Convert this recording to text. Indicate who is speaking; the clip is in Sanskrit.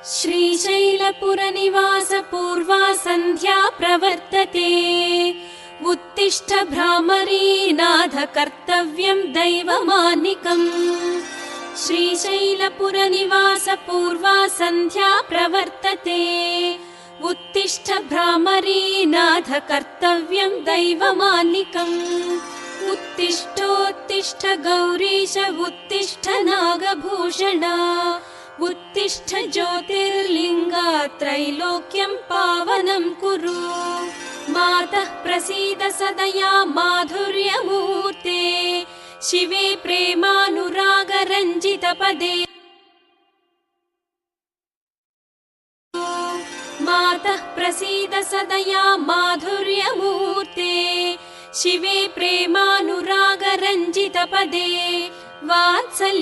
Speaker 1: श्रीशैलपुरनिवास पूर्वा सन्ध्या प्रवर्तते। उत्तिष्ठ भ्रामरी नाथ कर्तव्यं दैवमानिकम्। श्रीशैलपुरनिवास पूर्वा सन्ध्या प्रवर्तते। उत्तिष्ठ भ्रामरी नाथ कर्तव्यं दैवमानिकम्। उत्तिष्ठोत्तिष्ठ गौरीश उत्तिष्ठ नागभूषण। उत्तिष्ठ ज्योतिर्लिङ्गा त्रैलोक्यं पावनं कुरु। मातः प्रसीद सदया माधुर्यमूर्ते। शिवे प्रेमानुरागरञ्जितपदे। मातः प्रसीद सदया माधुर्यमूर्ते। शिवे प्रेमानुरागरञ्जितपदे। वात्सल्य